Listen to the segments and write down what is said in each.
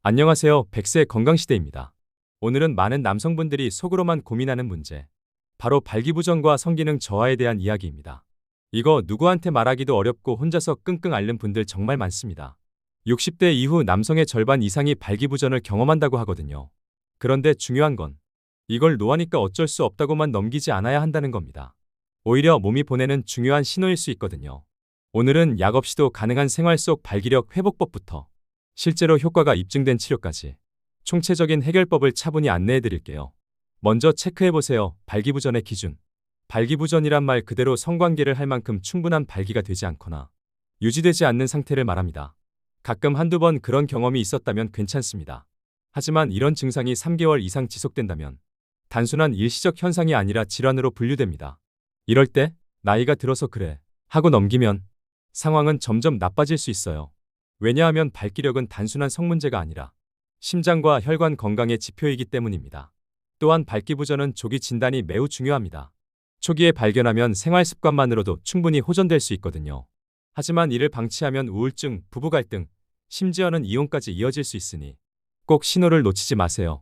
안녕하세요. 100세 건강시대입니다. 오늘은 많은 남성분들이 속으로만 고민하는 문제, 바로 발기부전과 성기능 저하에 대한 이야기입니다. 이거 누구한테 말하기도 어렵고 혼자서 끙끙 앓는 분들 정말 많습니다. 60대 이후 남성의 절반 이상이 발기부전을 경험한다고 하거든요. 그런데 중요한 건 이걸 노하니까 어쩔 수 없다고만 넘기지 않아야 한다는 겁니다. 오히려 몸이 보내는 중요한 신호일 수 있거든요. 오늘은 약 없이도 가능한 생활 속 발기력 회복법부터 실제로 효과가 입증된 치료까지 총체적인 해결법을 차분히 안내해 드릴게요. 먼저 체크해보세요. 발기부전의 기준. 발기부전이란 말 그대로 성관계를 할 만큼 충분한 발기가 되지 않거나 유지되지 않는 상태를 말합니다. 가끔 한두 번 그런 경험이 있었다면 괜찮습니다. 하지만 이런 증상이 3개월 이상 지속된다면 단순한 일시적 현상이 아니라 질환으로 분류됩니다. 이럴 때 나이가 들어서 그래 하고 넘기면 상황은 점점 나빠질 수 있어요. 왜냐하면 발기력은 단순한 성 문제가 아니라 심장과 혈관 건강의 지표이기 때문입니다. 또한 발기부전은 조기 진단이 매우 중요합니다. 초기에 발견하면 생활 습관만으로도 충분히 호전될 수 있거든요. 하지만 이를 방치하면 우울증, 부부 갈등, 심지어는 이혼까지 이어질 수 있으니 꼭 신호를 놓치지 마세요.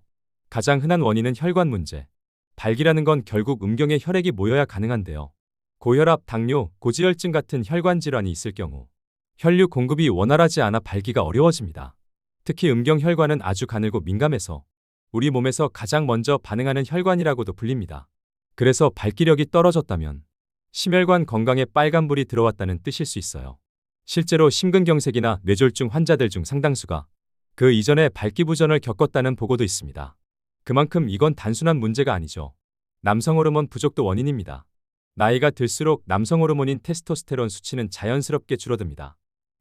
가장 흔한 원인은 혈관 문제. 발기라는 건 결국 음경에 혈액이 모여야 가능한데요. 고혈압, 당뇨, 고지혈증 같은 혈관 질환이 있을 경우 혈류 공급이 원활하지 않아 발기가 어려워집니다. 특히 음경혈관은 아주 가늘고 민감해서 우리 몸에서 가장 먼저 반응하는 혈관이라고도 불립니다. 그래서 발기력이 떨어졌다면 심혈관 건강에 빨간불이 들어왔다는 뜻일 수 있어요. 실제로 심근경색이나 뇌졸중 환자들 중 상당수가 그 이전에 발기부전을 겪었다는 보고도 있습니다. 그만큼 이건 단순한 문제가 아니죠. 남성 호르몬 부족도 원인입니다. 나이가 들수록 남성 호르몬인 테스토스테론 수치는 자연스럽게 줄어듭니다.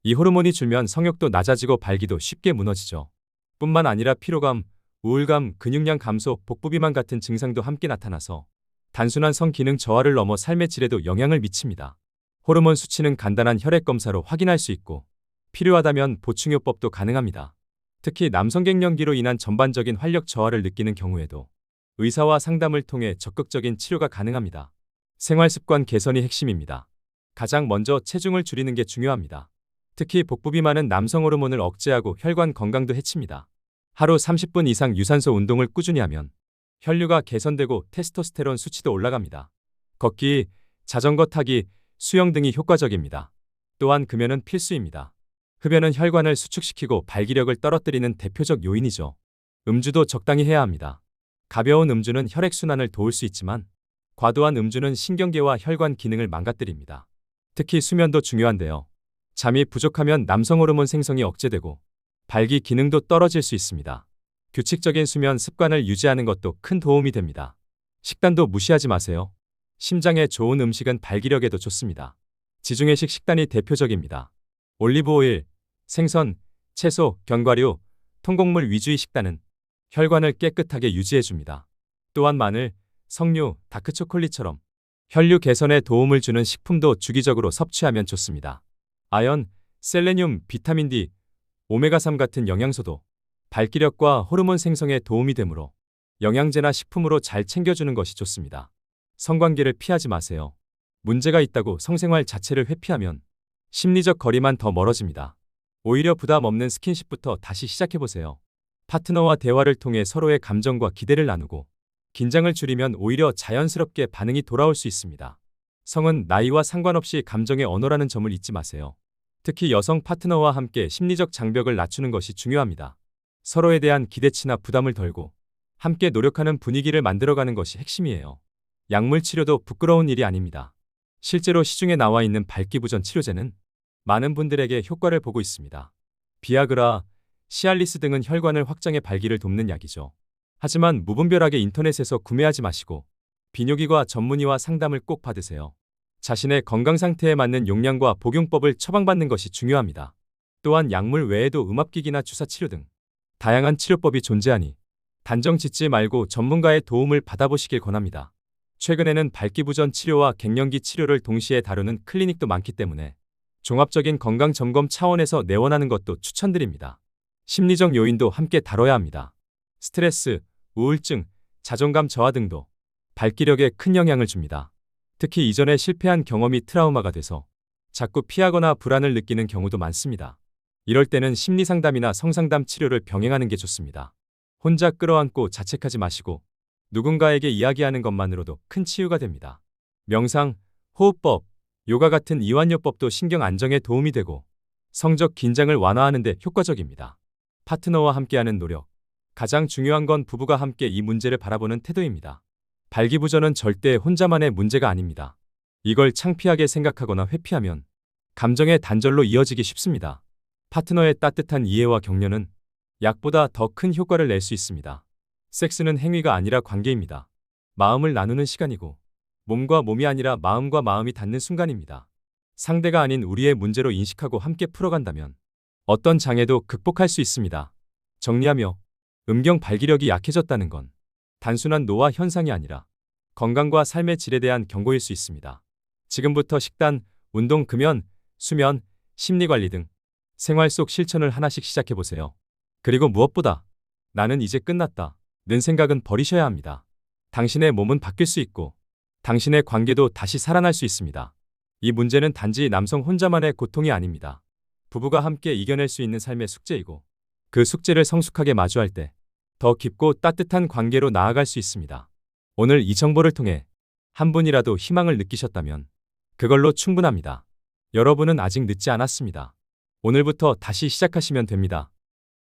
이 호르몬이 줄면 성욕도 낮아지고 발기도 쉽게 무너지죠. 뿐만 아니라 피로감, 우울감, 근육량 감소, 복부비만 같은 증상도 함께 나타나서 단순한 성 기능 저하를 넘어 삶의 질에도 영향을 미칩니다. 호르몬 수치는 간단한 혈액 검사로 확인할 수 있고 필요하다면 보충요법도 가능합니다. 특히 남성 갱년기로 인한 전반적인 활력 저하를 느끼는 경우에도 의사와 상담을 통해 적극적인 치료가 가능합니다. 생활습관 개선이 핵심입니다. 가장 먼저 체중을 줄이는 게 중요합니다. 특히 복부비만은 남성 호르몬을 억제하고 혈관 건강도 해칩니다. 하루 30분 이상 유산소 운동을 꾸준히 하면 혈류가 개선되고 테스토스테론 수치도 올라갑니다. 걷기, 자전거 타기, 수영 등이 효과적입니다. 또한 금연은 필수입니다. 흡연은 혈관을 수축시키고 발기력을 떨어뜨리는 대표적 요인이죠. 음주도 적당히 해야 합니다. 가벼운 음주는 혈액순환을 도울 수 있지만 과도한 음주는 신경계와 혈관 기능을 망가뜨립니다. 특히 수면도 중요한데요. 잠이 부족하면 남성 호르몬 생성이 억제되고 발기 기능도 떨어질 수 있습니다. 규칙적인 수면 습관을 유지하는 것도 큰 도움이 됩니다. 식단도 무시하지 마세요. 심장에 좋은 음식은 발기력에도 좋습니다. 지중해식 식단이 대표적입니다. 올리브오일, 생선, 채소, 견과류, 통곡물 위주의 식단은 혈관을 깨끗하게 유지해줍니다. 또한 마늘, 석류, 다크초콜릿처럼 혈류 개선에 도움을 주는 식품도 주기적으로 섭취하면 좋습니다. 아연, 셀레늄, 비타민 D, 오메가3 같은 영양소도 발기력과 호르몬 생성에 도움이 되므로 영양제나 식품으로 잘 챙겨주는 것이 좋습니다. 성관계를 피하지 마세요. 문제가 있다고 성생활 자체를 회피하면 심리적 거리만 더 멀어집니다. 오히려 부담 없는 스킨십부터 다시 시작해보세요. 파트너와 대화를 통해 서로의 감정과 기대를 나누고 긴장을 줄이면 오히려 자연스럽게 반응이 돌아올 수 있습니다. 성은 나이와 상관없이 감정의 언어라는 점을 잊지 마세요. 특히 여성 파트너와 함께 심리적 장벽을 낮추는 것이 중요합니다. 서로에 대한 기대치나 부담을 덜고 함께 노력하는 분위기를 만들어가는 것이 핵심이에요. 약물 치료도 부끄러운 일이 아닙니다. 실제로 시중에 나와 있는 발기부전 치료제는 많은 분들에게 효과를 보고 있습니다. 비아그라, 시알리스 등은 혈관을 확장해 발기를 돕는 약이죠. 하지만 무분별하게 인터넷에서 구매하지 마시고 비뇨기과 전문의와 상담을 꼭 받으세요. 자신의 건강 상태에 맞는 용량과 복용법을 처방받는 것이 중요합니다. 또한 약물 외에도 음압기기나 주사치료 등 다양한 치료법이 존재하니 단정 짓지 말고 전문가의 도움을 받아보시길 권합니다. 최근에는 발기부전 치료와 갱년기 치료를 동시에 다루는 클리닉도 많기 때문에 종합적인 건강 점검 차원에서 내원하는 것도 추천드립니다. 심리적 요인도 함께 다뤄야 합니다. 스트레스, 우울증, 자존감 저하 등도 발기력에 큰 영향을 줍니다. 특히 이전에 실패한 경험이 트라우마가 돼서 자꾸 피하거나 불안을 느끼는 경우도 많습니다. 이럴 때는 심리상담이나 성상담 치료를 병행하는 게 좋습니다. 혼자 끌어안고 자책하지 마시고 누군가에게 이야기하는 것만으로도 큰 치유가 됩니다. 명상, 호흡법, 요가 같은 이완요법도 신경 안정에 도움이 되고 성적 긴장을 완화하는 데 효과적입니다. 파트너와 함께하는 노력. 가장 중요한 건 부부가 함께 이 문제를 바라보는 태도입니다. 발기부전은 절대 혼자만의 문제가 아닙니다. 이걸 창피하게 생각하거나 회피하면 감정의 단절로 이어지기 쉽습니다. 파트너의 따뜻한 이해와 격려는 약보다 더 큰 효과를 낼 수 있습니다. 섹스는 행위가 아니라 관계입니다. 마음을 나누는 시간이고 몸과 몸이 아니라 마음과 마음이 닿는 순간입니다. 상대가 아닌 우리의 문제로 인식하고 함께 풀어간다면 어떤 장애도 극복할 수 있습니다. 정리하며 음경 발기력이 약해졌다는 건 단순한 노화 현상이 아니라 건강과 삶의 질에 대한 경고일 수 있습니다. 지금부터 식단, 운동, 금연, 수면, 심리관리 등 생활 속 실천을 하나씩 시작해보세요. 그리고 무엇보다 나는 이제 끝났다 는 생각은 버리셔야 합니다. 당신의 몸은 바뀔 수 있고 당신의 관계도 다시 살아날 수 있습니다. 이 문제는 단지 남성 혼자만의 고통이 아닙니다. 부부가 함께 이겨낼 수 있는 삶의 숙제이고 그 숙제를 성숙하게 마주할 때 더 깊고 따뜻한 관계로 나아갈 수 있습니다. 오늘 이 정보를 통해 한 분이라도 희망을 느끼셨다면 그걸로 충분합니다. 여러분은 아직 늦지 않았습니다. 오늘부터 다시 시작하시면 됩니다.